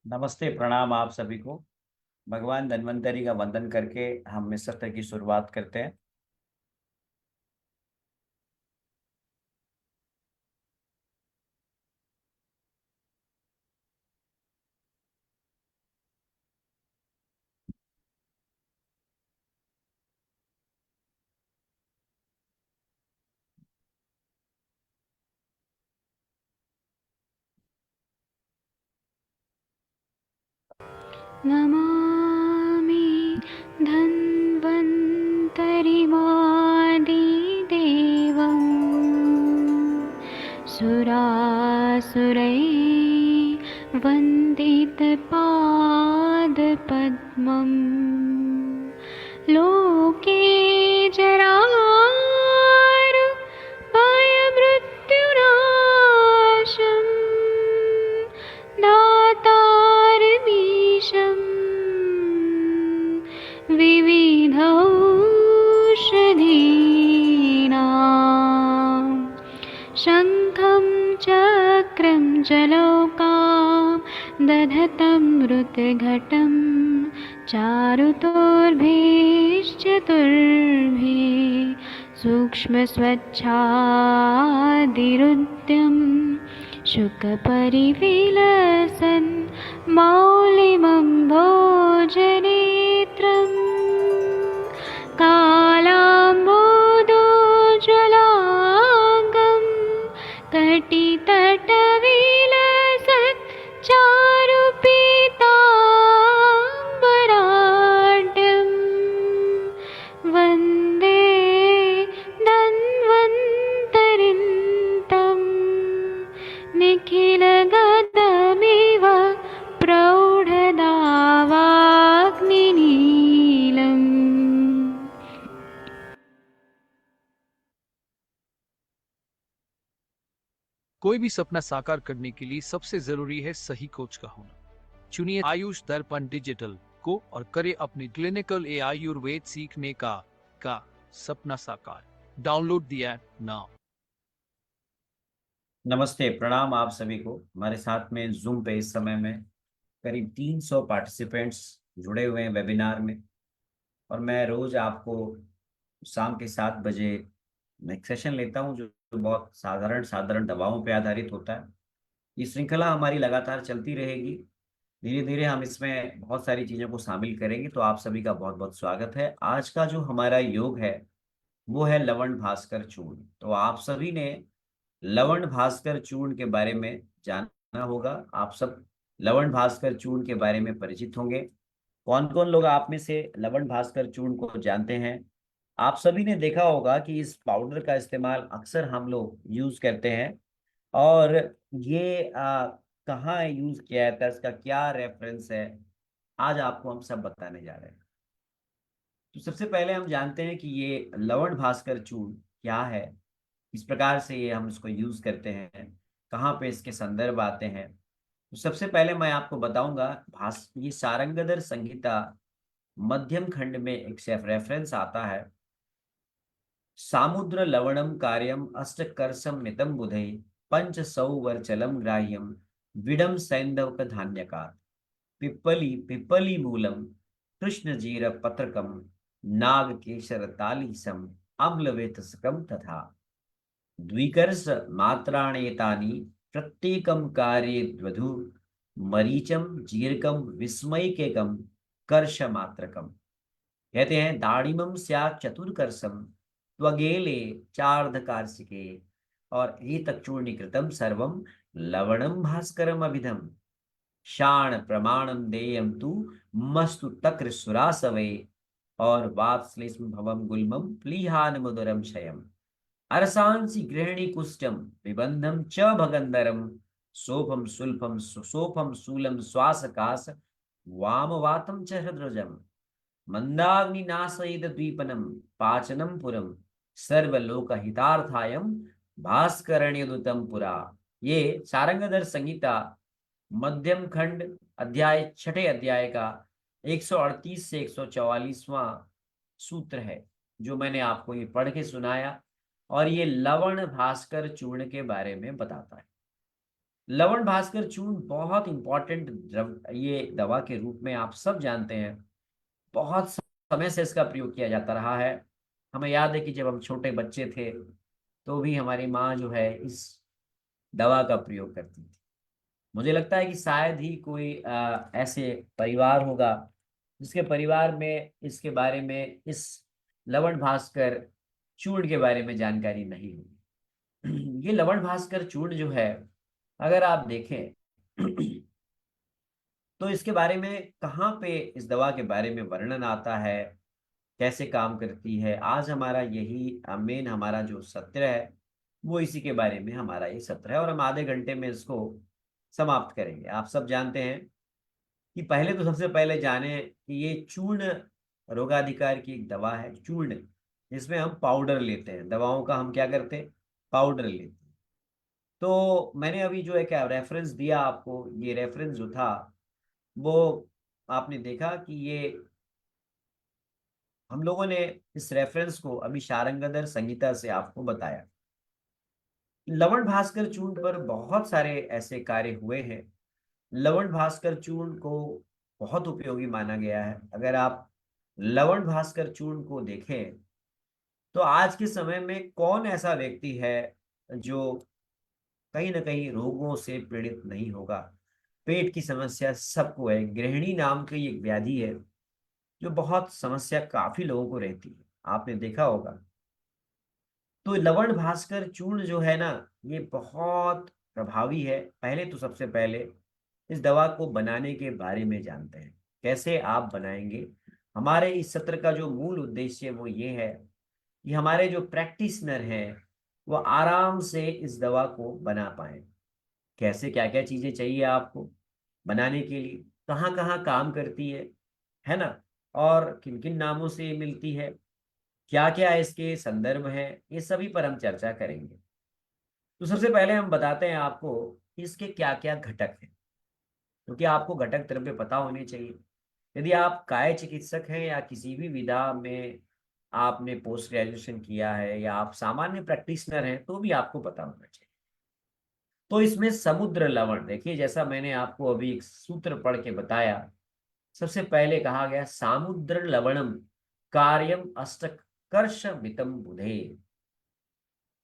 नमस्ते, प्रणाम आप सभी को। भगवान धन्वंतरी का वंदन करके हम इस सत्र की शुरुआत करते हैं। नमामि धन्वन्तरिमादिदेवम् सुरासुरैर्वन्दितपादपद्मम् लोके जरामृत्युनाशम् दातारमीशम् विविधौषधीनां शङ्खं चक्रं जलौकां दधतं मृतघटं चारुतोर्भिश्चतुर्भिः सूक्ष्मस्वच्छादिरुद्यं शुकपरिविलसन् मौलिमं भोजनेत्रम् कालाम्बोदोज्ज्वलाङ्गं कटितटविलसत् चारुपीताम्बराढ्यं वन्दे धन्वन्तरिं तं निखिलगतमिव प्रौढदावाग्निनीलम्। कोई भी सपना साकार करने के लिए सबसे जरूरी है सही कोच का होना। चुनिए आयुष दर्पण डिजिटल को और करे अपनी क्लिनिकल आयुर्वेद सीखने का सपना साकार। Download the app now. नमस्ते, प्रणाम आप सभी को। हमारे साथ में जूम पे इस समय में करीब 300 पार्टिसिपेंट्स जुड़े हुए हैं वेबिनार में। और मैं रोज आपको शाम के 7 बजे एक सेशन लेता हूं जो बहुत साधारण साधारण दवाओं पे आधारित होता है। ये श्रृंखला हमारी लगातार चलती रहेगी। धीरे धीरे हम इसमें बहुत सारी चीजों को शामिल करेंगे। तो आप सभी का बहुत बहुत स्वागत है। आज का जो हमारा योग है वो है लवण भास्कर चूर्ण। तो आप सभी ने लवण भास्कर चूर्ण के बारे में जानना होगा। आप सब लवण भास्कर चूर्ण के बारे में परिचित होंगे। कौन कौन लोग आप में से लवण भास्कर चूर्ण को जानते हैं? आप सभी ने देखा होगा कि इस पाउडर का इस्तेमाल अक्सर हम लोग यूज करते हैं। और ये कहाँ यूज किया जाता है, इसका क्या रेफरेंस है, आज आपको हम सब बताने जा रहे हैं। तो सबसे पहले हम जानते हैं कि ये लवण भास्कर चूर्ण क्या है, किस प्रकार से ये हम इसको यूज करते हैं, कहाँ पे इसके संदर्भ आते हैं। तो सबसे पहले मैं आपको बताऊंगा ये सारंगधर संहिता मध्यम खंड में एक सेफ रेफरेंस आता है। सामुद्र लवणम कार्यम अष्टकर्षम मितम बुधे पंच सौवर्चलम ग्राह्यम विडम सैंधवक धान्यका पिप्पली पिप्पली मूलम कृष्ण जीर पत्रकम नाग केशर तालीसम अम्लवेतसकम तथा द्विकर्ष मात्राणेतानि प्रत्येकम कार्ये द्वधु मरीचम जीरकम विस्मयकेकम कर्ष मात्रकम। कहते हैं दाड़िमम स्यात् चतुर्कर्षम त्वगेले चार्धकार्षिके और एतच्चूर्णीकृतम सर्वम लवणम भास्करम अभिधम शाण प्रमाणम देयम तु मस्तु तक्र सुरासवे और वात्स्लेष्म भवम गुल्मम प्लीहान मुदरम क्षयम अरसांसि गृहिणी कुष्ठम विबंधम च भगंधरम सोफम सुल्फम सोफम शूलम श्वासकाश वामवातम च हृद्रजम मंदाग्निनाशयित द्वीपनम पाचनम पुरम सर्वलोकहितार्थायम भास्करण्यदुतम पुरा। ये सारंगधर संहिता मध्यम खंड अध्याय छठे अध्याय का 138 से 144वां सूत्र है जो मैंने आपको ये पढ़ के सुनाया। और ये लवण भास्कर चूर्ण के बारे में बताता है। लवण भास्कर चूर्ण बहुत इंपॉर्टेंट ये दवा के रूप में आप सब जानते हैं। बहुत समय से इसका प्रयोग किया जाता रहा है। हमें याद है कि जब हम छोटे बच्चे थे तो भी हमारी माँ जो है इस दवा का प्रयोग करती थी। मुझे लगता है कि शायद ही कोई ऐसे परिवार होगा जिसके परिवार में इसके बारे में, इस लवण भास्कर चूर्ण के बारे में जानकारी नहीं होगी। ये लवण भास्कर चूर्ण जो है, अगर आप देखें तो इसके बारे में कहाँ पे इस दवा के बारे में वर्णन आता है, कैसे काम करती है, आज हमारा यही मेन हमारा जो सत्र है वो इसी के बारे में हमारा ये सत्र है, और हम आधे घंटे में इसको समाप्त करेंगे। आप सब जानते हैं कि पहले तो सबसे पहले जाने कि ये चूर्ण रोगाधिकार की एक दवा है, चूर्ण जिसमें हम पाउडर लेते हैं, दवाओं का हम क्या करते हैं, पाउडर लेते हैं। तो मैंने अभी जो है क्या रेफरेंस दिया आपको, ये रेफरेंस जो था वो आपने देखा कि ये हम लोगों ने इस रेफरेंस को अभी शारंगधर संहिता से आपको बताया। लवण भास्कर चूर्ण पर बहुत सारे ऐसे कार्य हुए हैं। लवण भास्कर चूर्ण को बहुत उपयोगी माना गया है। अगर आप लवण भास्कर चूर्ण को देखें तो आज के समय में कौन ऐसा व्यक्ति है जो कहीं ना कहीं रोगों से पीड़ित नहीं होगा। पेट की समस्या सबको है, गृहिणी नाम की एक व्याधि है जो बहुत समस्या काफी लोगों को रहती है, आपने देखा होगा। तो लवण भास्कर चूर्ण जो है ना, ये बहुत प्रभावी है। पहले तो सबसे पहले इस दवा को बनाने के बारे में जानते हैं, कैसे आप बनाएंगे। हमारे इस सत्र का जो मूल उद्देश्य वो ये है कि हमारे जो प्रैक्टिशनर हैं वो आराम से इस दवा को बना पाए। कैसे, क्या क्या चीजें चाहिए आपको बनाने के लिए, कहाँ कहाँ काम करती है ना, और किन किन नामों से ये मिलती है, क्या क्या इसके संदर्भ हैं, ये सभी पर हम चर्चा करेंगे। तो सबसे पहले हम बताते हैं आपको कि इसके क्या क्या घटक हैं, क्योंकि आपको घटक द्रव्य पता होने चाहिए। यदि आप काय चिकित्सक हैं या किसी भी विधा में आपने पोस्ट ग्रेजुएशन किया है या आप सामान्य प्रैक्टिशनर हैं तो भी आपको पता होना चाहिए। तो इसमें समुद्र लवण देखिए, जैसा मैंने आपको अभी एक सूत्र पढ़ के बताया, सबसे पहले कहा गया सामुद्र लवणम कार्यम अष्टकर्ष मितम बुधे,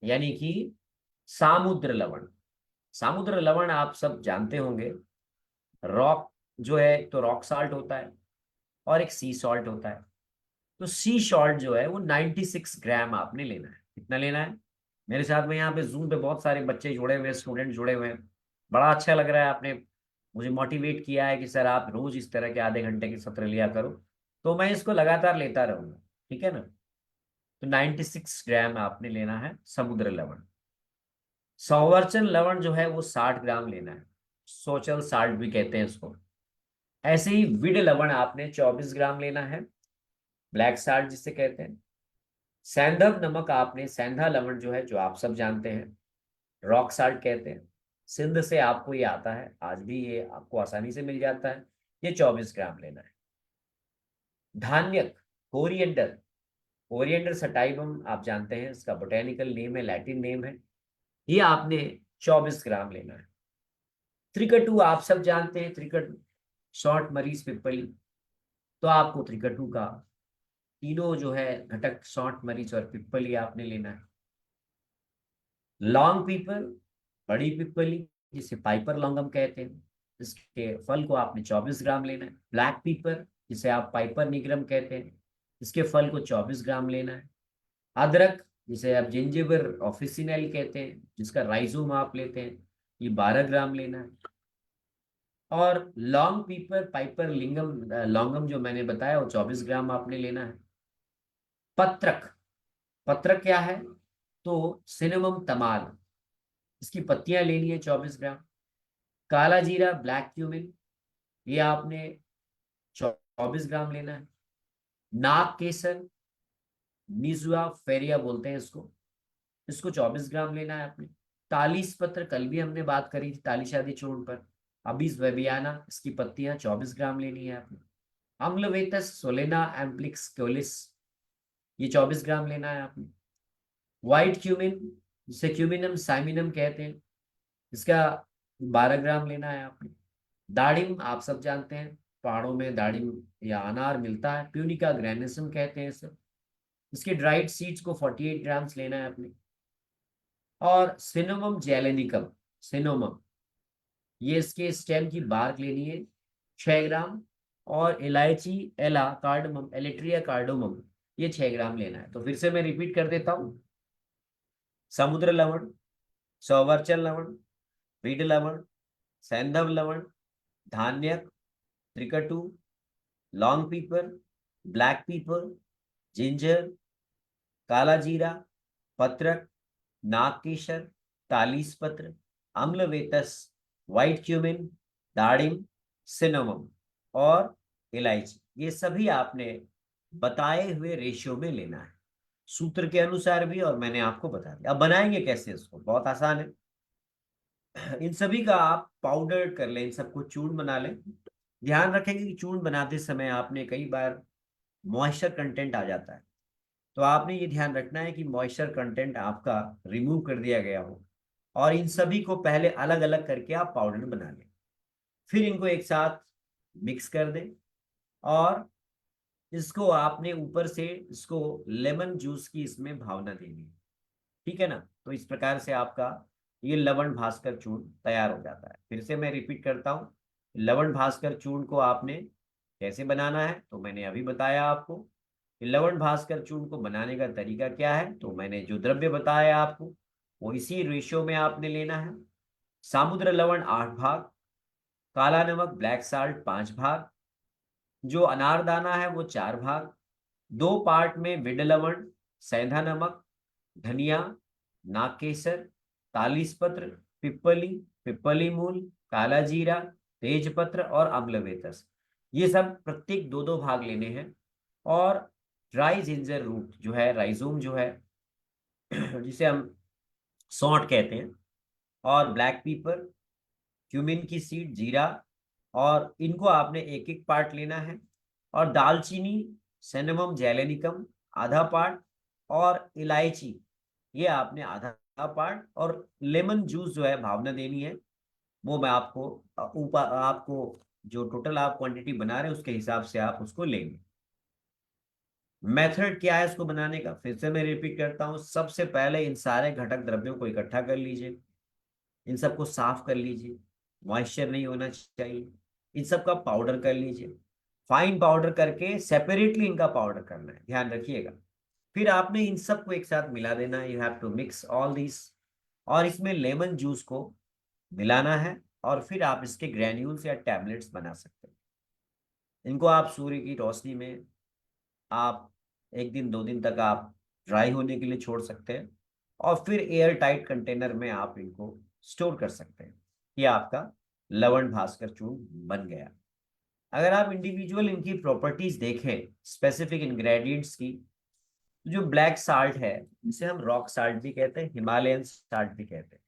यानी कि सामुद्र लवण। सामुद्र लवण आप सब जानते होंगे, रॉक जो है तो रॉक साल्ट होता है और एक सी सॉल्ट होता है। तो सी सॉल्ट जो है वो 96 ग्राम आपने लेना है। कितना लेना है? मेरे साथ में यहाँ पे जूम पे बहुत सारे बच्चे जुड़े हुए हैं, स्टूडेंट जुड़े हुए हैं। बड़ा अच्छा लग रहा है, आपने मुझे मोटिवेट किया है कि सर आप रोज इस तरह के आधे घंटे के सत्र लिया करो, तो मैं इसको लगातार लेता रहूंगा, ठीक है ना। तो 96 ग्राम आपने लेना है समुद्र लवण। संवर्चन लवण जो है वो 60 ग्राम लेना है, सोचल साल्ट भी कहते हैं इसको। ऐसे ही विड लवण आपने 24 ग्राम लेना है, ब्लैक साल्ट जिसे कहते हैं। सैंधव नमक आपने, सैंधा लवण जो है जो आप सब जानते हैं, रॉक साल्ट कहते हैं। सिंध से आपको ये आता है, आज भी ये आपको आसानी से मिल जाता है। ये 24 ग्राम लेना है। धान्यक कोरिएंडर, कोरिएंडर सटाइवम आप जानते हैं, इसका बोटेनिकल नेम है, लैटिन नेम है। ये आपने 24 ग्राम लेना है। त्रिकटु आप सब जानते हैं, त्रिकटु शॉर्ट मरीज पिप्पली, तो आपको त्रिकटु का तीनों जो है घटक, शॉर्ट मरीच और पिप्पली आपने लेना है। लॉन्ग पीपल, बड़ी पिप्पली जिसे पाइपर लॉन्गम कहते हैं, इसके फल को आपने 24 ग्राम लेना है। ब्लैक पीपर जिसे आप पाइपर निग्रम कहते हैं, इसके फल को 24 ग्राम लेना है। अदरक जिसे आप जिंजिबर ऑफिसिनल कहते हैं, जिसका राइजोम आप लेते हैं, ये 12 ग्राम लेना है। और लॉन्ग पीपर पाइपर लिंगम लॉन्गम जो मैंने बताया वो 24 ग्राम आपने लेना है। पत्रक, पत्रक क्या है? तो सिनेमम तमाल, इसकी पत्तियां लेनी है 24 ग्राम। काला जीरा ब्लैक क्यूमिन, ये आपने 24 ग्राम लेना है। नाग केसर, निजुआ फेरिया बोलते हैं इसको, इसको 24 ग्राम लेना है आपने। तालीस पत्र, कल भी हमने बात करी थी तालिशादी चूर्ण पर, अबिस वेबियाना, इसकी पत्तियां 24 ग्राम लेनी है आपने। अम्लवेतस सोलेना एम्प्लिक्स क्योलिस, ये 24 ग्राम लेना है आपने। व्हाइट क्यूमिन जिसे क्यूमिनम साइमिनम कहते हैं, इसका 12 ग्राम लेना है आपने। दाड़िम आप सब जानते हैं, पहाड़ों में दाड़िम या अनार मिलता है, प्यूनिका ग्रैनेसम कहते हैं इसे। इसके ड्राइड सीड्स को 48 ग्राम्स लेना है आपने। और सिनोमम जेलेनिकम, सिनोमम, ये इसके स्टेम की बार्क लेनी है 6 ग्राम। और इलायची एला कार्डमम, एलेट्रिया कार्डोमम, ये 6 ग्राम लेना है। तो फिर से मैं रिपीट कर देता हूँ। समुद्र लवण, सौवर्चल लवण, बीड लवण, सैंधव लवण, धान्यक, त्रिकटु, लॉन्ग पीपर, ब्लैक पीपर, जिंजर, काला जीरा, पत्रक, नागकेशर, तालीस पत्र, अम्लवेतस, व्हाइट क्यूमिन, दाड़िम, सिनेमम और इलायची, ये सभी आपने बताए हुए रेशियो में लेना है, सूत्र के अनुसार भी, और मैंने आपको बता दिया। अब बनाएंगे कैसे इसको, बहुत आसान है। इन सभी का आप पाउडर कर लें, इन सबको चूर्ण बना लें। ध्यान रखेंगे कि चूर्ण बनाते समय आपने कई बार मॉइस्चर कंटेंट आ जाता है, तो आपने ये ध्यान रखना है कि मॉइस्चर कंटेंट आपका रिमूव कर दिया गया हो। और इन सभी को पहले अलग अलग करके आप पाउडर बना लें, फिर इनको एक साथ मिक्स कर दें। और इसको आपने ऊपर से इसको लेमन जूस की इसमें भावना देनी है, ठीक है ना। तो इस प्रकार से आपका ये लवण भास्कर चूर्ण तैयार हो जाता है। फिर से मैं रिपीट करता हूँ, लवण भास्कर चूर्ण को आपने कैसे बनाना है तो मैंने अभी बताया आपको। लवण भास्कर चूर्ण को बनाने का तरीका क्या है, तो मैंने जो द्रव्य बताया आपको वो इसी रेशियो में आपने लेना है। सामुद्र लवण 8 भाग, काला नमक ब्लैक साल्ट 5 भाग, जो अनारदाना है वो 4 भाग, 2 पार्ट में बिड लवण, सेंधा नमक, धनिया, नागकेसर, तालीस पत्र, पिप्पली, पिप्पली मूल, काला जीरा, तेज पत्र और अम्लवेतस, ये सब प्रत्येक 2-2 भाग लेने हैं। और ड्राई जिंजर रूट जो है, राइजोम जो है, जिसे हम सौंठ कहते हैं, और ब्लैक पीपर, क्यूमिन की सीड, जीरा, और इनको आपने एक एक पार्ट लेना है। और दालचीनी, सिनेमम जेलेनिकम आधा पार्ट, और इलायची ये आपने आधा पार्ट, और लेमन जूस जो है भावना देनी है, वो मैं आपको ऊपर आपको जो टोटल आप क्वांटिटी बना रहे हैं उसके हिसाब से आप उसको लेंगे। मेथड क्या है इसको बनाने का, फिर से मैं रिपीट करता हूँ। सबसे पहले इन सारे घटक द्रव्यों को इकट्ठा कर लीजिए, इन सबको साफ कर लीजिए, मॉइस्चर नहीं होना चाहिए। इन सब का पाउडर कर लीजिए, फाइन पाउडर करके सेपरेटली इनका पाउडर करना है, ध्यान रखिएगा। फिर आपने इन सबको एक साथ मिला देना है, you have to mix all this. और इसमें लेमन जूस को मिलाना है, और फिर आप इसके ग्रैन्यूल्स या टैबलेट्स बना सकते हैं। इनको आप सूर्य की रोशनी में आप 1 दिन 2 दिन तक आप ड्राई होने के लिए छोड़ सकते हैं, और फिर एयर टाइट कंटेनर में आप इनको स्टोर कर सकते हैं। ये आपका लवण भास्कर चूर्ण बन गया। अगर आप इंडिविजुअल इनकी प्रॉपर्टीज देखें, स्पेसिफिक इंग्रेडिएंट्स की, तो जो ब्लैक साल्ट है इसे हम रॉक साल्ट भी कहते हैं, हिमालयन साल्ट भी कहते हैं।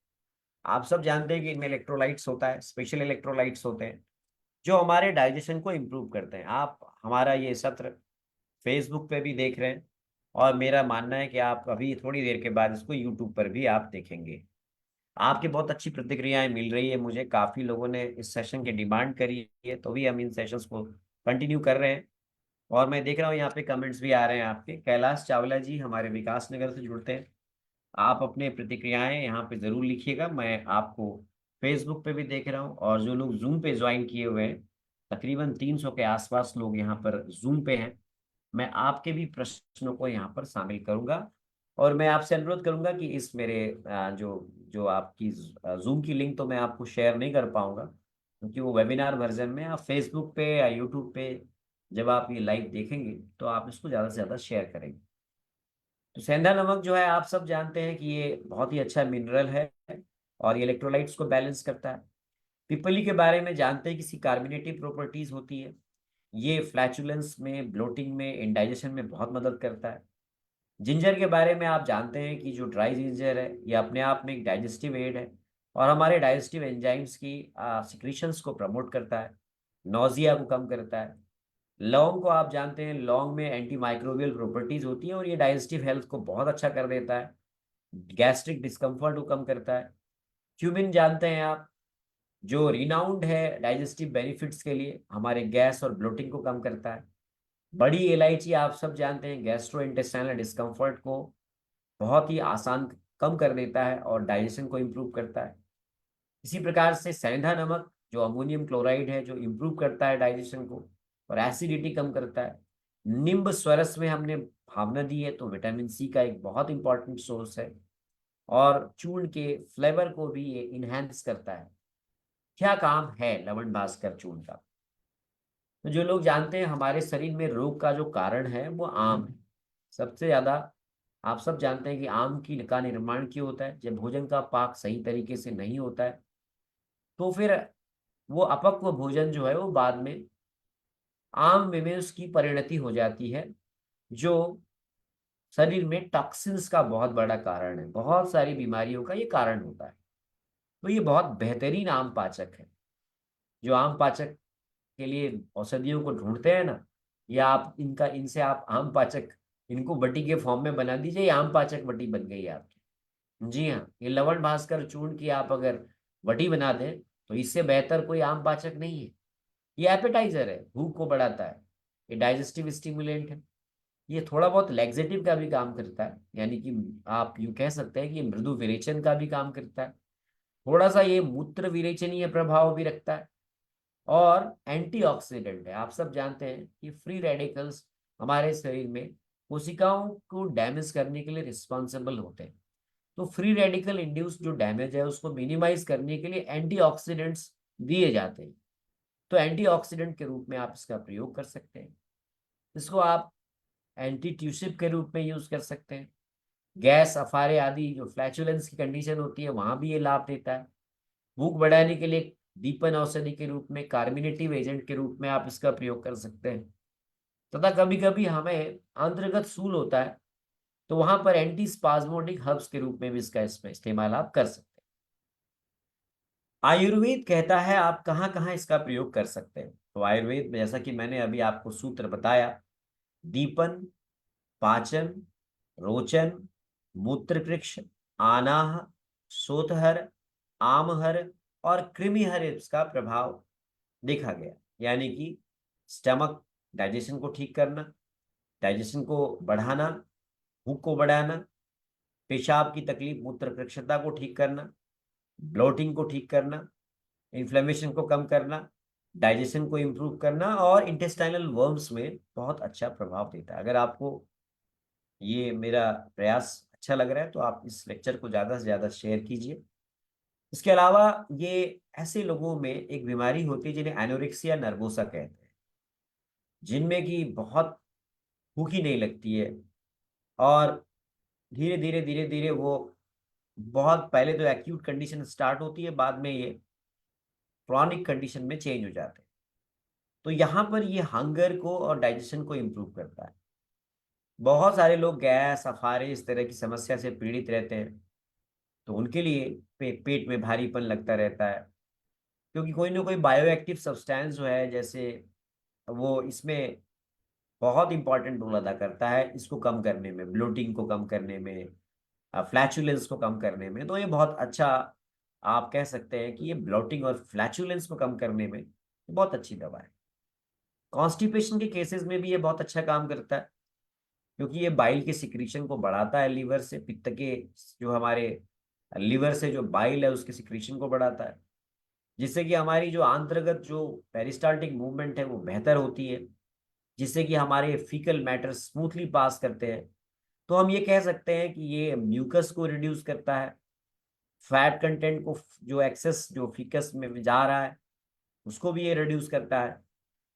आप सब जानते हैं कि इनमें इलेक्ट्रोलाइट्स होता है, स्पेशल इलेक्ट्रोलाइट्स होते हैं जो हमारे डाइजेशन को इम्प्रूव करते हैं। आप हमारा ये सत्र फेसबुक पे भी देख रहे हैं, और मेरा मानना है कि आप अभी थोड़ी देर के बाद इसको यूट्यूब पर भी आप देखेंगे। आपकी बहुत अच्छी प्रतिक्रियाएं मिल रही है मुझे, काफी लोगों ने इस सेशन की डिमांड करी है, तो भी हम इन सेशंस को कंटिन्यू कर रहे हैं। और मैं देख रहा हूँ यहाँ पे कमेंट्स भी आ रहे हैं आपके। कैलाश चावला जी हमारे विकास नगर से जुड़ते हैं, आप अपने प्रतिक्रियाएं यहाँ पे जरूर लिखिएगा। मैं आपको फेसबुक पे भी देख रहा हूँ, और जो लोग जूम पे ज्वाइन किए हुए हैं, तकरीबन 300 के आसपास लोग यहाँ पर जूम पे हैं। मैं आपके भी प्रश्नों को यहाँ पर शामिल करूंगा, और मैं आपसे अनुरोध करूंगा कि इस मेरे जो जो आपकी जूम की लिंक तो मैं आपको शेयर नहीं कर पाऊंगा, क्योंकि वो वेबिनार वर्जन में आप फेसबुक पे या यूट्यूब पे जब आप ये लाइव देखेंगे तो आप इसको ज़्यादा से ज़्यादा शेयर करेंगे। तो सेंधा नमक जो है आप सब जानते हैं कि ये बहुत ही अच्छा मिनरल है, और ये इलेक्ट्रोलाइट्स को बैलेंस करता है। पिपली के बारे में जानते हैं कि इसकी कार्बोनेटिव प्रॉपर्टीज होती है, ये फ्लैचुलेंस में, ब्लोटिंग में, इंडाइजेशन में बहुत मदद करता है। जिंजर के बारे में आप जानते हैं कि जो ड्राई जिंजर है ये अपने आप में एक डाइजेस्टिव एड है, और हमारे डाइजेस्टिव एंजाइम्स की सिक्रीशंस को प्रमोट करता है, नौजिया को कम करता है। लौंग को आप जानते हैं, लौंग में एंटी माइक्रोबियल प्रॉपर्टीज होती हैं, और ये डाइजेस्टिव हेल्थ को बहुत अच्छा कर देता है, गैस्ट्रिक डिस्कम्फर्ट को कम करता है। क्यूमिन जानते हैं आप, जो रिनाउंड है डाइजेस्टिव बेनिफिट्स के लिए, हमारे गैस और ब्लोटिंग को कम करता है। बड़ी इलायची आप सब जानते हैं गैस्ट्रो इंटेस्टाइनल डिस्कम्फर्ट को बहुत ही आसान कम कर देता है और डाइजेशन को इम्प्रूव करता है। इसी प्रकार से सेंधा नमक जो अमोनियम क्लोराइड है, जो इम्प्रूव करता है डाइजेशन को और एसिडिटी कम करता है। निम्ब स्वरस में हमने भावना दी है, तो विटामिन सी का एक बहुत इंपॉर्टेंट सोर्स है और चूर्ण के फ्लेवर को भी ये इनहेंस करता है। क्या काम है लवण भास्कर चूर्ण का? तो जो लोग जानते हैं हमारे शरीर में रोग का जो कारण है वो आम है सबसे ज्यादा। आप सब जानते हैं कि आम की का निर्माण क्यों होता है? जब भोजन का पाक सही तरीके से नहीं होता है तो फिर वो अपक्व भोजन जो है वो बाद में आम में उसकी परिणति हो जाती है, जो शरीर में टॉक्सिन्स का बहुत बड़ा कारण है, बहुत सारी बीमारियों का ये कारण होता है। तो ये बहुत बेहतरीन आम पाचक है। जो आम पाचक के लिए औषधियों को ढूंढते हैं ना, या आप इनका इनसे आप आम पाचक इनको बटी के फॉर्म में बना दीजिए, ये आम पाचक बटी बन गई आपकी। जी हाँ, ये लवण भास्कर चूर्ण की आप अगर बटी बना दें तो इससे बेहतर कोई आम पाचक नहीं है। ये एपेटाइजर है, भूख को बढ़ाता है, ये डाइजेस्टिव स्टिमुलेंट है, ये थोड़ा बहुत लैक्सेटिव का भी काम करता है, यानी कि आप यूं कह सकते हैं कि ये मृदु विरेचन का भी काम करता है। थोड़ा सा ये मूत्र विरेचनीय प्रभाव भी रखता है और एंटीऑक्सीडेंट है। आप सब जानते हैं कि फ्री रेडिकल्स हमारे शरीर में कोशिकाओं को डैमेज करने के लिए रिस्पॉन्सिबल होते हैं। तो फ्री रेडिकल इंड्यूस जो डैमेज है उसको मिनिमाइज करने के लिए एंटीऑक्सीडेंट्स दिए जाते हैं। तो एंटीऑक्सीडेंट के रूप में आप इसका प्रयोग कर सकते हैं। इसको आप एंटी ट्यूसिव के रूप में यूज कर सकते हैं। गैस, अफारे आदि जो फ्लैचुलेंस की कंडीशन होती है वहां भी ये लाभ देता है। भूख बढ़ाने के लिए दीपन औषधि के रूप में, कार्मिनेटिव एजेंट के रूप में आप इसका प्रयोग कर सकते हैं। तथा कभी कभी हमें आंत्रगत सूल होता है तो वहां पर एंटी स्पाज्मोडिक हर्ब्स के रूप में भी इसका इसमें इस्तेमाल आप कर सकते हैं। आयुर्वेद कहता है आप कहाँ कहाँ इसका प्रयोग कर सकते हैं। तो आयुर्वेद में जैसा कि मैंने अभी आपको सूत्र बताया, दीपन, पाचन, रोचन, मूत्रकृक्ष, आनाह, सोतहर, आमहर और कृमिहर इसका प्रभाव देखा गया। यानी कि स्टमक, डाइजेशन को ठीक करना, डाइजेशन को बढ़ाना, भूख को बढ़ाना, पेशाब की तकलीफ, मूत्रकृक्षता को ठीक करना, ब्लोटिंग को ठीक करना, इन्फ्लेमेशन को कम करना, डाइजेशन को इम्प्रूव करना और इंटेस्टाइनल वर्म्स में बहुत अच्छा प्रभाव देता है। अगर आपको ये मेरा प्रयास अच्छा लग रहा है तो आप इस लेक्चर को ज़्यादा से ज़्यादा शेयर कीजिए। इसके अलावा ये ऐसे लोगों में एक बीमारी होती है जिन्हें एनोरेक्सिया नर्वोसा कहते हैं, जिनमें कि बहुत भूख ही नहीं लगती है और धीरे धीरे वो बहुत पहले तो एक्यूट कंडीशन स्टार्ट होती है, बाद में ये क्रॉनिक कंडीशन में चेंज हो जाते हैं। तो यहाँ पर ये हंगर को और डाइजेशन को इम्प्रूव करता है। बहुत सारे लोग गैस, अफारे इस तरह की समस्या से पीड़ित रहते हैं, तो उनके लिए पेट में भारीपन लगता रहता है, क्योंकि कोई ना कोई बायो एक्टिव सब्सटेंस जो है, जैसे वो इसमें बहुत इंपॉर्टेंट रोल अदा करता है इसको कम करने में, ब्लोटिंग को कम करने में, फ्लैचुलेंस को कम करने में। तो ये बहुत अच्छा, आप कह सकते हैं कि ये ब्लोटिंग और फ्लैचुलेंस को कम करने में बहुत अच्छी दवा है। कॉन्स्टिपेशन के केसेस में भी ये बहुत अच्छा काम करता है, क्योंकि ये बाइल के सिक्रीशन को बढ़ाता है लीवर से, पित्त के जो हमारे लीवर से जो बाइल है उसके सिक्रीशन को बढ़ाता है, जिससे कि हमारी जो आंतर्गत जो पेरिस्टाल्टिक मूवमेंट है वो बेहतर होती है, जिससे कि हमारे फीकल मैटर स्मूथली पास करते हैं। तो हम ये कह सकते हैं कि ये म्यूकस को रिड्यूस करता है, फैट कंटेंट को, जो एक्सेस जो फीकस में जा रहा है उसको भी ये रिड्यूस करता है,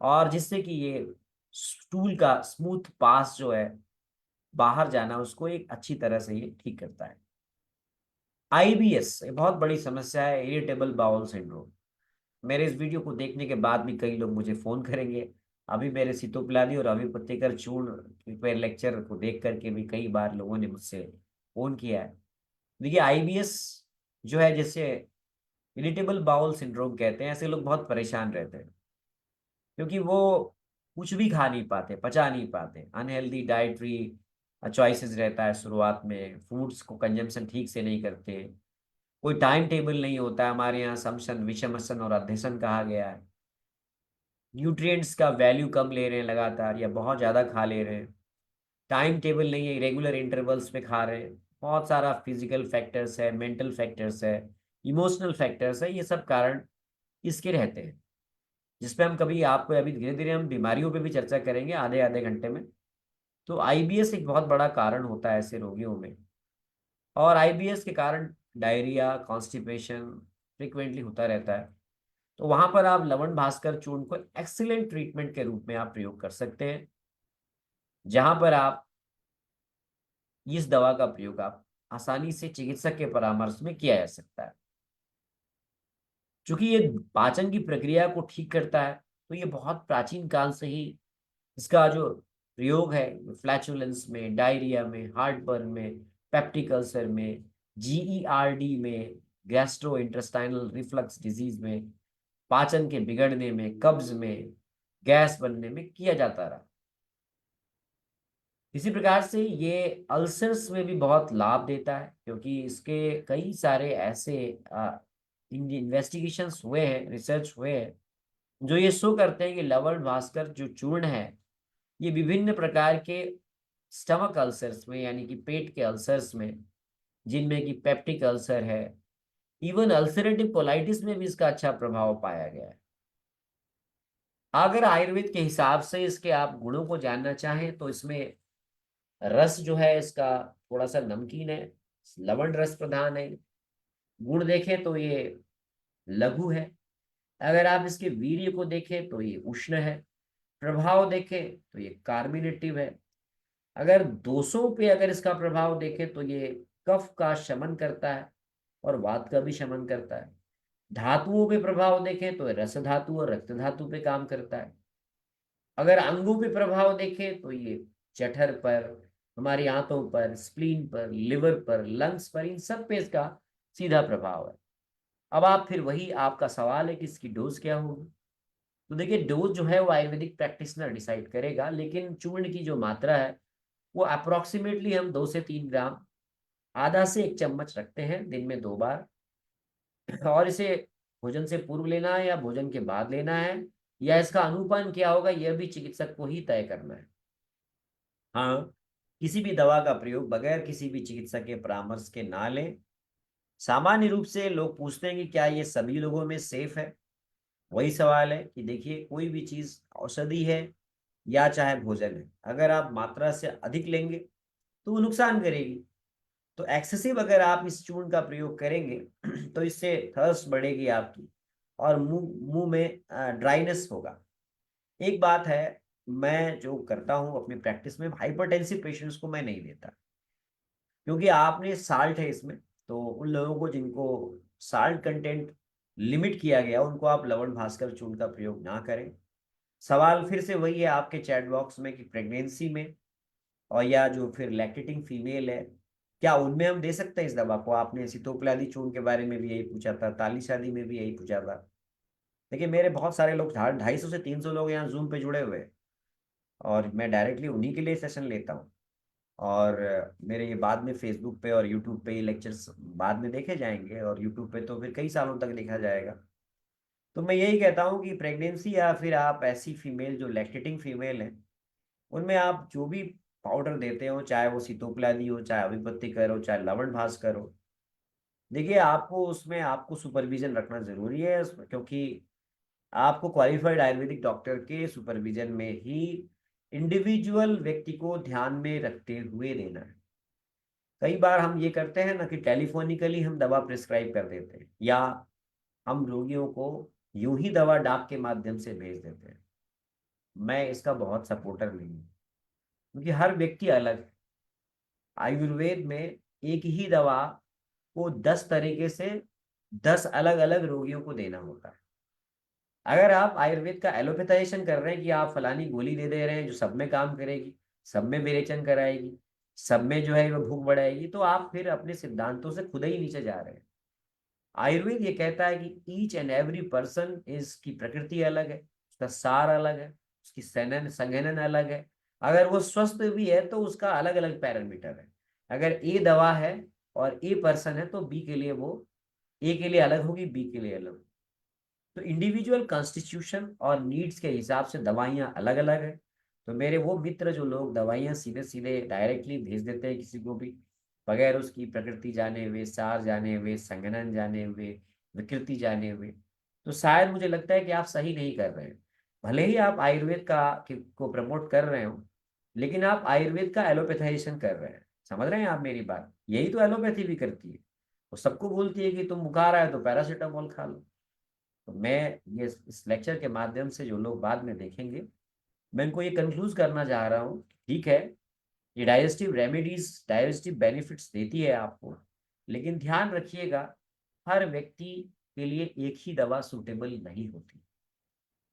और जिससे कि ये स्टूल का स्मूथ पास जो है बाहर जाना उसको एक अच्छी तरह से ये ठीक करता है। आईबीएस एक बहुत बड़ी समस्या है, इरिटेबल बाउल सिंड्रोम। मेरे इस वीडियो को देखने के बाद भी कई लोग मुझे फोन करेंगे। अभी मेरे सितोप्लानी और अभी पत्तेकर चूर्ण पे लेक्चर को देख करके भी कई बार लोगों ने मुझसे फोन किया है। देखिए आईबीएस जो है, जिसे इरिटेबल बाउल सिंड्रोम कहते हैं, ऐसे लोग बहुत परेशान रहते हैं, क्योंकि वो कुछ भी खा नहीं पाते, पचा नहीं पाते, अनहेल्दी डाइटरी चॉइसेस रहता है शुरुआत में, फूड्स को कंजम्पशन ठीक से नहीं करते, कोई टाइम टेबल नहीं होता है। हमारे यहाँ समसन, विषमसन और अध्यसन कहा गया है। न्यूट्रिएंट्स का वैल्यू कम ले रहे हैं लगातार, या बहुत ज़्यादा खा ले रहे हैं। टाइम टेबल नहीं है, रेगुलर इंटरवल्स पे खा रहे हैं। बहुत सारा फिजिकल फैक्टर्स है, मेंटल फैक्टर्स है, इमोशनल फैक्टर्स है, ये सब कारण इसके रहते हैं, जिसपे हम कभी आपको अभी धीरे धीरे हम बीमारियों पे भी चर्चा करेंगे आधे आधे घंटे में। तो आईबीएस एक बहुत बड़ा कारण होता है ऐसे रोगियों में। और आईबीएस के कारण डायरिया, कॉन्स्टिपेशन फ्रिक्वेंटली होता रहता है। तो वहां पर आप लवण भास्कर चूर्ण को एक्सीलेंट ट्रीटमेंट के रूप में आप प्रयोग कर सकते हैं, जहां पर आप इस दवा का प्रयोग आप आसानी से चिकित्सक के परामर्श में किया जा सकता है। चूंकि ये पाचन की प्रक्रिया को ठीक करता है, तो ये बहुत प्राचीन काल से ही इसका जो प्रयोग है, फ्लैचुलेंस में, डायरिया में, हार्टबर्न में, पेप्टिक अल्सर में, जीईआरडी में, गैस्ट्रो इंटेस्टाइनल रिफ्लक्स डिजीज में, पाचन के बिगड़ने में, कब्ज में, गैस बनने में किया जाता रहा। इसी प्रकार से ये अल्सर्स में भी बहुत लाभ देता है, क्योंकि इसके कई सारे ऐसे इन्वेस्टिगेशंस हुए हैं, रिसर्च हुए हैं, जो ये शो करते हैं कि लवण भास्कर जो चूर्ण है, ये विभिन्न प्रकार के स्टमक अल्सर्स में, यानी कि पेट के अल्सर्स में, जिनमें कि पेप्टिक अल्सर है, इवन अल्सरेटिव कोलाइटिस में भी इसका अच्छा प्रभाव पाया गया है। अगर आयुर्वेद के हिसाब से इसके आप गुणों को जानना चाहें, तो इसमें रस जो है इसका थोड़ा सा नमकीन है, लवण रस प्रधान है। गुण देखें तो ये लघु है। अगर आप इसके वीर्य को देखें तो ये उष्ण है। प्रभाव देखें तो ये कार्मिनेटिव है। अगर दोषों पे अगर इसका प्रभाव देखें तो ये कफ का शमन करता है और वात का भी शमन करता है। धातुओं पे प्रभाव देखें तो रस धातु और रक्त धातु पे काम करता है। अगर अंगों पे प्रभाव देखें तो ये जठर पर, हमारी आंतों पर, स्प्लीन पर, लिवर पर, लंग्स पर, इन सब पे इसका सीधा प्रभाव है। अब आप फिर वही आपका सवाल है कि इसकी डोज क्या होगी। तो देखिए, डोज जो है वो आयुर्वेदिक प्रैक्टिशनर डिसाइड करेगा, लेकिन चूर्ण की जो मात्रा है वो अप्रोक्सीमेटली हम 2 से 3 ग्राम, आधा से 1 चम्मच रखते हैं दिन में 2 बार। और इसे भोजन से पूर्व लेना है या भोजन के बाद लेना है, या इसका अनुपान क्या होगा, यह भी चिकित्सक को ही तय करना है। हाँ, किसी भी दवा का प्रयोग बगैर किसी भी चिकित्सक के परामर्श के ना लें। सामान्य रूप से लोग पूछते हैं कि क्या ये सभी लोगों में सेफ है। वही सवाल है कि देखिए, कोई भी चीज औषधि है या चाहे भोजन है, अगर आप मात्रा से अधिक लेंगे तो वो नुकसान करेगी। तो एक्सेसिव अगर आप इस चूर्ण का प्रयोग करेंगे तो इससे थर्स्ट बढ़ेगी आपकी, और मुंह मुंह में ड्राइनेस होगा। एक बात है, मैं जो करता हूँ अपनी प्रैक्टिस में, हाइपरटेंसिव पेशेंट्स को मैं नहीं देता, क्योंकि आपने साल्ट है इसमें। तो उन लोगों को जिनको साल्ट कंटेंट लिमिट किया गया, उनको आप लवण भास्कर चूर्ण का प्रयोग ना करें। सवाल फिर से वही है आपके चैट बॉक्स में कि प्रेगनेंसी में और या जो फिर लैक्टेटिंग फीमेल है, क्या उनमें हम दे सकते हैं इस दवा को। आपने सीतोपलादी चूर्ण के बारे में भी यही पूछा था, ताली शादी में भी यही पूछा था। देखिए, मेरे बहुत सारे लोग, 250 से 300 लोग यहाँ जूम पे जुड़े हुए हैं, और मैं डायरेक्टली उन्हीं के लिए सेशन लेता हूँ। और मेरे ये बाद में फेसबुक पे और यूट्यूब पे ये लेक्चर्स बाद में देखे जाएंगे, और यूट्यूब पे तो फिर कई सालों तक देखा जाएगा। तो मैं यही कहता हूँ कि प्रेगनेंसी या फिर आप ऐसी फीमेल जो लैक्टेटिंग फीमेल है, उनमें आप जो भी पाउडर देते हो, चाहे वो सीतोपलादी हो, चाहे अभिपत्तिकर हो, चाहे लवण भास्कर हो, देखिए आपको उसमें आपको सुपरविजन रखना जरूरी है क्योंकि आपको क्वालिफाइड आयुर्वेदिक डॉक्टर के सुपरविजन में ही इंडिविजुअल व्यक्ति को ध्यान में रखते हुए देना है। कई बार हम ये करते हैं ना कि टेलीफोनिकली हम दवा प्रिस्क्राइब कर देते हैं, या हम रोगियों को यूं ही दवा डाक के माध्यम से भेज देते हैं। मैं इसका बहुत सपोर्टर नहीं हूँ, क्योंकि हर व्यक्ति अलग है। आयुर्वेद में एक ही दवा को 10 तरीके से 10 अलग अलग रोगियों को देना होता है। अगर आप आयुर्वेद का एलोपैथाइजेशन कर रहे हैं कि आप फलानी गोली दे दे रहे हैं जो सब में काम करेगी, सब में विरेचन कराएगी, सब में जो है वो भूख बढ़ाएगी, तो आप फिर अपने सिद्धांतों से खुद ही नीचे जा रहे हैं। आयुर्वेद ये कहता है कि each and every person is की प्रकृति अलग है, उसका सार अलग है, उसकी सनन संघनन अलग है। अगर वो स्वस्थ भी है तो उसका अलग अलग पैरामीटर है। अगर ए दवा है और ए पर्सन है तो बी के लिए वो ए के लिए अलग होगी, बी के लिए अलग। तो इंडिविजुअल कॉन्स्टिट्यूशन और नीड्स के हिसाब से दवाइयाँ अलग अलग है। तो मेरे वो मित्र जो लोग दवाइयाँ सीधे सीधे डायरेक्टली भेज देते हैं किसी को भी, बगैर उसकी प्रकृति जाने हुए, सार जाने हुए, संघनन जाने हुए, विकृति जाने हुए, तो शायद मुझे लगता है कि आप सही नहीं कर रहे हैं। भले ही आप आयुर्वेद को प्रमोट कर रहे हो, लेकिन आप आयुर्वेद का एलोपैथाइजेशन कर रहे हैं। समझ रहे हैं आप मेरी बात? यही तो एलोपैथी भी करती है। वो सबको बोलती है कि तुम बुखार आए तो पैरासीटामोल खा लो। तो मैं ये इस लेक्चर के माध्यम से जो लोग बाद में देखेंगे, मैं इनको ये कंक्लूज करना चाह रहा हूँ, ठीक है, ये डाइजेस्टिव रेमेडीज डाइजेस्टिव बेनिफिट्स देती है आपको, लेकिन ध्यान रखिएगा हर व्यक्ति के लिए एक ही दवा सूटेबल नहीं होती।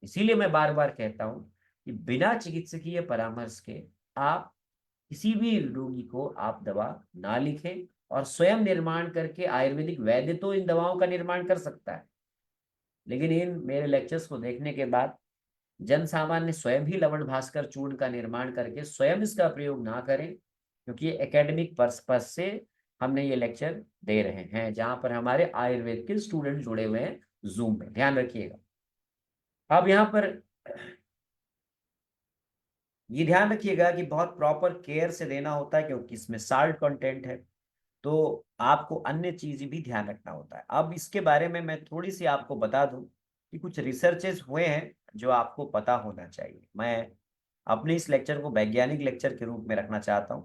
इसीलिए मैं बार बार कहता हूँ कि बिना चिकित्सकीय परामर्श के आप किसी भी रोगी को आप दवा ना लिखें, और स्वयं निर्माण करके आयुर्वेदिक वैद्य तो इन दवाओं का निर्माण कर सकता है, लेकिन इन मेरे लेक्चर्स को देखने के बाद जन सामान्य स्वयं ही लवण भास्कर चूर्ण का निर्माण करके स्वयं इसका प्रयोग ना करें, क्योंकि एकेडमिक पर्पस से हमने ये लेक्चर दे रहे हैं, जहां पर हमारे आयुर्वेद के स्टूडेंट जुड़े हुए हैं जूम में, ध्यान रखिएगा। अब यहाँ पर ये ध्यान रखिएगा कि बहुत प्रॉपर केयर से देना होता है, क्योंकि इसमें साल्ट कंटेंट है, तो आपको अन्य चीज भी ध्यान रखना होता है। अब इसके बारे में मैं थोड़ी सी आपको बता दूं कि कुछ रिसर्चेस हुए हैं जो आपको पता होना चाहिए। मैं अपने इस लेक्चर को वैज्ञानिक लेक्चर के रूप में रखना चाहता हूं।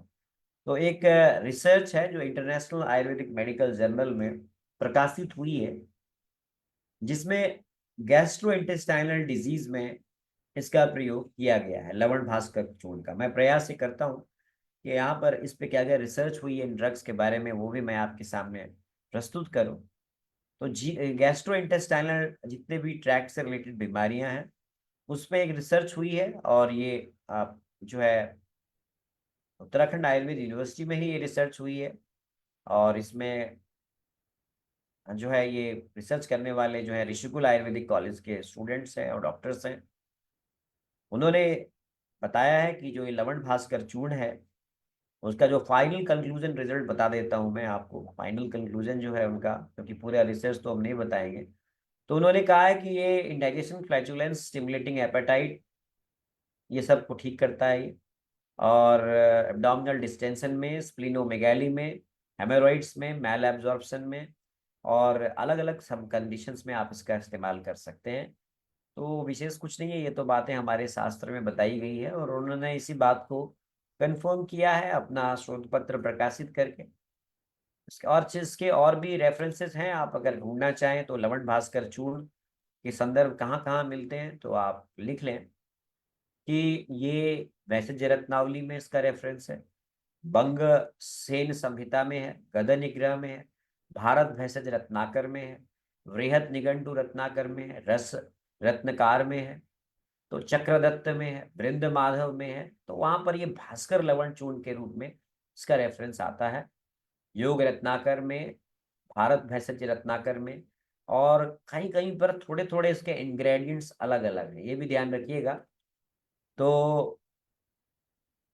तो एक रिसर्च है जो इंटरनेशनल आयुर्वेदिक मेडिकल जर्नल में प्रकाशित हुई है, जिसमें गैस्ट्रोइंटेस्टाइनल डिजीज में इसका प्रयोग किया गया है, लवण भास्कर चूर्ण का। मैं प्रयास ये करता हूँ कि यहाँ पर इस पे क्या क्या रिसर्च हुई है इन ड्रग्स के बारे में, वो भी मैं आपके सामने प्रस्तुत करूँ। तो गैस्ट्रो इंटेस्टाइनल जितने भी ट्रैक्ट से रिलेटेड बीमारियां हैं उस पर एक रिसर्च हुई है, और ये जो है उत्तराखंड आयुर्वेद यूनिवर्सिटी में ही ये रिसर्च हुई है। और इसमें जो है ये रिसर्च करने वाले जो है ऋषिकुल आयुर्वेदिक कॉलेज के स्टूडेंट्स हैं और डॉक्टर्स हैं। उन्होंने बताया है कि जो ये लवण भास्कर चूर्ण है उसका जो फाइनल कंक्लूजन रिजल्ट बता देता हूं मैं आपको। फाइनल कंक्लूजन जो है उनका, क्योंकि पूरा रिसर्च तो हम नहीं बताएंगे, तो उन्होंने कहा है कि ये इंडाइजेशन, फ्लैचुलेंस, स्टिमुलेटिंग एपेटाइट, ये सब को ठीक करता है ये। और एब्डोमिनल डिस्टेंशन में, स्प्लिनोमेगैली में, हेमोरॉइड्स में, मैल एब्जॉर्प्शन में, और अलग अलग सब कंडीशंस में आप इसका इस्तेमाल कर सकते हैं। तो विशेष कुछ नहीं है, ये तो बातें हमारे शास्त्र में बताई गई है, और उन्होंने इसी बात को कंफर्म किया है अपना शोध पत्र प्रकाशित करके। और चीज के और भी रेफरेंसेस हैं, आप अगर ढूंढना चाहें तो लवण भास्कर चूर्ण के संदर्भ कहाँ कहाँ मिलते हैं तो आप लिख लें कि ये वैशज रत्नावली में इसका रेफरेंस है, बंग सेन संहिता में है, गद निग्रह में है, भारत भैषज रत्नाकर में है, वृहत निघंटु रत्नाकर में है, रस रत्नकार में है, तो चक्रदत्त में है, बृंद माधव में है, तो वहां पर ये भास्कर लवण चूर्ण के रूप में इसका रेफरेंस आता है। योग रत्नाकर में, भारत भैषज रत्नाकर में, और कहीं कहीं पर थोड़े थोड़े इसके इंग्रेडिएंट्स अलग अलग हैं, ये भी ध्यान रखिएगा। तो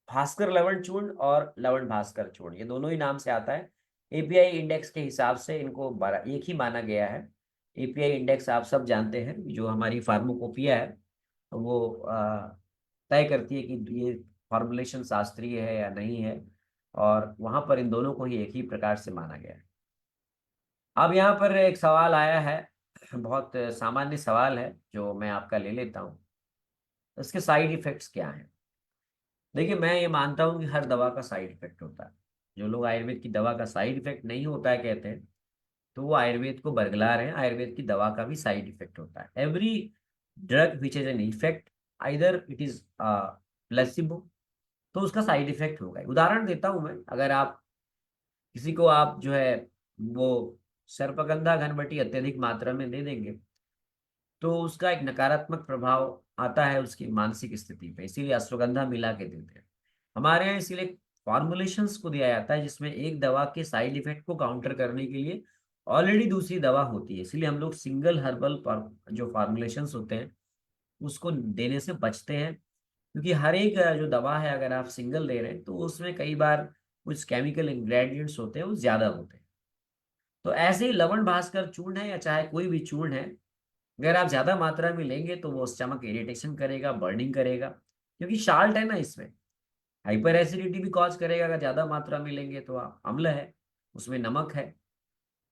भास्कर लवण चूर्ण और लवण भास्कर चूर्ण ये दोनों ही नाम से आता है। एपीआई इंडेक्स के हिसाब से इनको एक ही माना गया है। एपीआई इंडेक्स आप सब जानते हैं, जो हमारी फार्माकोपिया है वो तय करती है कि ये फॉर्मुलेशन शास्त्रीय है या नहीं है, और वहां पर इन दोनों को ही एक ही प्रकार से माना गया है। अब यहाँ पर एक सवाल आया है, बहुत सामान्य सवाल है जो मैं आपका ले लेता हूँ। इसके साइड इफेक्ट्स क्या हैं? देखिए, मैं ये मानता हूँ कि हर दवा का साइड इफेक्ट होता है। जो लोग आयुर्वेद की दवा का साइड इफेक्ट नहीं होता है कहते हैं, तो वो आयुर्वेद को बरगला रहे हैं। आयुर्वेद की दवा का भी साइड इफेक्ट होता है। Every drug which is an effect, either it is placebo, तो उसका साइड इफेक्ट होगा। उदाहरण देता हूं मैं, अगर आप किसी को आप जो है वो सर्पगंधा घनवटी अत्यधिक मात्रा में दे देंगे, तो उसका एक नकारात्मक प्रभाव आता है उसकी मानसिक स्थिति पे, इसीलिए अश्वगंधा मिला के देते हैं हमारे यहाँ। इसीलिए फॉर्मुलेशंस को दिया जाता है जिसमें एक दवा के साइड इफेक्ट को काउंटर करने के लिए ऑलरेडी दूसरी दवा होती है। इसलिए हम लोग सिंगल हर्बल जो फॉर्मुलेशंस होते हैं उसको देने से बचते हैं, क्योंकि हर एक जो दवा है अगर आप सिंगल दे रहे हैं तो उसमें कई बार कुछ केमिकल इंग्रेडिएंट्स होते हैं वो ज्यादा होते हैं। तो ऐसे ही लवण भास्कर चूर्ण है या चाहे कोई भी चूर्ण है, अगर आप ज्यादा मात्रा में लेंगे तो वो स्टमक इरिटेशन करेगा, बर्निंग करेगा, क्योंकि साल्ट है ना इसमें। हाइपर एसिडिटी भी कॉज करेगा अगर ज्यादा मात्रा में लेंगे तो। आप अम्ल है, उसमें नमक है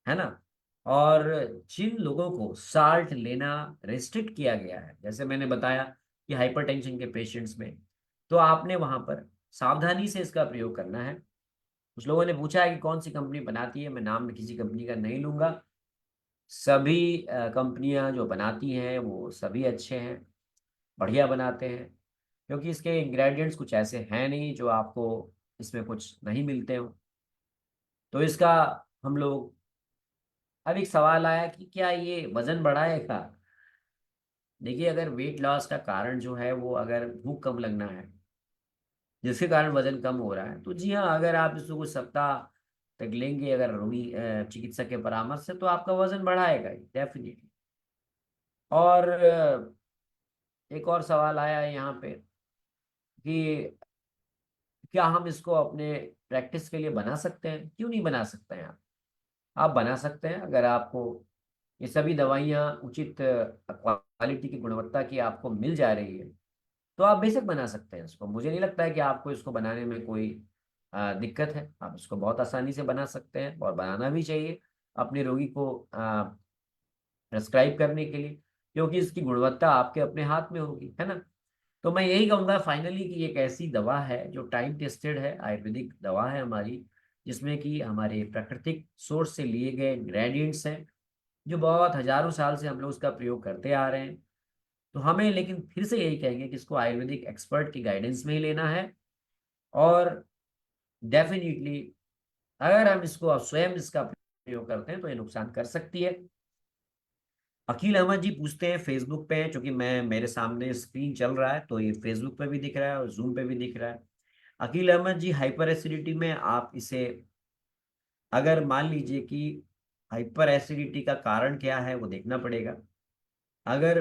ना। और जिन लोगों को साल्ट लेना रेस्ट्रिक्ट किया गया है, जैसे मैंने बताया कि हाइपरटेंशन के पेशेंट्स में, तो आपने वहां पर सावधानी से इसका प्रयोग करना है। कुछ लोगों ने पूछा है कि कौन सी कंपनी बनाती है, मैं नाम किसी कंपनी का नहीं लूंगा। सभी कंपनियां जो बनाती हैं वो सभी अच्छे हैं, बढ़िया बनाते हैं, क्योंकि इसके इंग्रेडिएंट्स कुछ ऐसे हैं नहीं जो आपको इसमें कुछ नहीं मिलते हो। तो इसका हम लोग, अब एक सवाल आया कि क्या ये वजन बढ़ाएगा। देखिए, अगर वेट लॉस का कारण जो है वो अगर भूख कम लगना है, जिसके कारण वजन कम हो रहा है, तो जी हाँ, अगर आप इसको कुछ सप्ताह तक लेंगे अगर रोगी चिकित्सक के परामर्श से, तो आपका वजन बढ़ाएगा ही डेफिनेटली। और एक और सवाल आया है यहाँ पे कि क्या हम इसको अपने प्रैक्टिस के लिए बना सकते हैं। क्यों नहीं बना सकते हैं आप बना सकते हैं। अगर आपको ये सभी दवाइयाँ उचित क्वालिटी की, गुणवत्ता की आपको मिल जा रही है, तो आप बेशक बना सकते हैं इसको। मुझे नहीं लगता है कि आपको इसको बनाने में कोई दिक्कत है। आप इसको बहुत आसानी से बना सकते हैं और बनाना भी चाहिए अपने रोगी को प्रेस्क्राइब करने के लिए, क्योंकि इसकी गुणवत्ता आपके अपने हाथ में होगी, है ना। तो मैं यही कहूँगा फाइनली कि एक ऐसी दवा है जो टाइम टेस्टेड है, आयुर्वेदिक दवा है हमारी, जिसमें कि हमारे प्राकृतिक सोर्स से लिए गए इंग्रेडिएंट्स हैं, जो बहुत हजारों साल से हम लोग उसका प्रयोग करते आ रहे हैं। तो हमें लेकिन फिर से यही कहेंगे कि इसको आयुर्वेदिक एक्सपर्ट की गाइडेंस में ही लेना है। और डेफिनेटली अगर हम इसको स्वयं इसका प्रयोग करते हैं तो ये नुकसान कर सकती है। अकील अहमद जी पूछते हैं फेसबुक पे, चूंकि मैं मेरे सामने स्क्रीन चल रहा है तो ये फेसबुक पे भी दिख रहा है और जूम पे भी दिख रहा है। अकील अहमद जी, हाइपर एसिडिटी में आप इसे, अगर मान लीजिए कि हाइपर एसिडिटी का कारण क्या है वो देखना पड़ेगा। अगर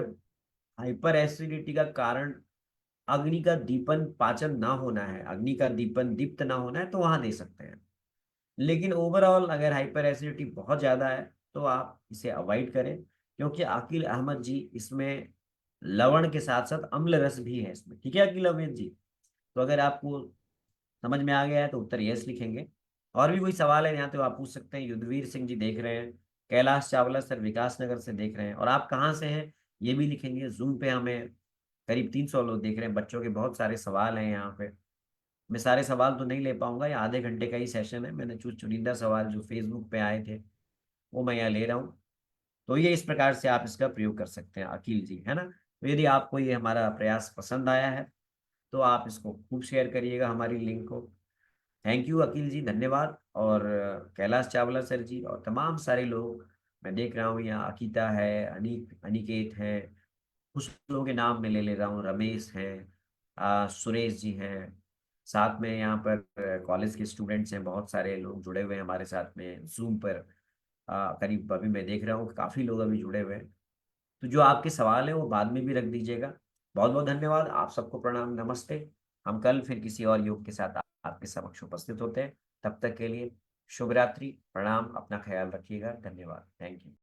हाइपर एसिडिटी का कारण अग्नि का दीपन पाचन ना होना है, अग्नि का दीपन दीप्त ना होना है, तो वहां दे सकते हैं। लेकिन ओवरऑल अगर हाइपर एसिडिटी बहुत ज्यादा है तो आप इसे अवॉइड करें, क्योंकि अकील अहमद जी इसमें लवण के साथ साथ अम्ल रस भी है इसमें। ठीक है अकील अहमद जी, तो अगर आपको समझ में आ गया है तो उत्तर यस लिखेंगे। और भी कोई सवाल है यहाँ तो आप पूछ सकते हैं। युद्धवीर सिंह जी देख रहे हैं, कैलाश चावला सर विकास नगर से देख रहे हैं, और आप कहाँ से हैं ये भी लिखेंगे। जूम पे हमें करीब 300 लोग देख रहे हैं। बच्चों के बहुत सारे सवाल हैं यहाँ पे, मैं सारे सवाल तो नहीं ले पाऊंगा, ये आधे घंटे का ही सेशन है। मैंने कुछ चुनिंदा सवाल जो फेसबुक पे आए थे वो मैं यहाँ ले रहा हूँ। तो ये इस प्रकार से आप इसका प्रयोग कर सकते हैं अकील जी, है ना। तो यदि आपको ये हमारा प्रयास पसंद आया है तो आप इसको खूब शेयर करिएगा हमारी लिंक को। थैंक यू अकील जी, धन्यवाद। और कैलाश चावला सर जी और तमाम सारे लोग मैं देख रहा हूँ यहाँ, अकीता है, अनिकेत है, कुछ लोगों के नाम मैं ले ले रहा हूँ, रमेश हैं, सुरेश जी हैं, साथ में यहाँ पर कॉलेज के स्टूडेंट्स हैं, बहुत सारे लोग जुड़े हुए हैं हमारे साथ में जूम पर। करीब अभी मैं देख रहा हूँ काफ़ी लोग अभी जुड़े हुए हैं। तो जो आपके सवाल हैं वो बाद में भी रख दीजिएगा। बहुत बहुत धन्यवाद, आप सबको प्रणाम, नमस्ते। हम कल फिर किसी और योग के साथ आपके समक्ष उपस्थित होते हैं। तब तक के लिए शुभ रात्रि, प्रणाम, अपना ख्याल रखिएगा, धन्यवाद, थैंक यू।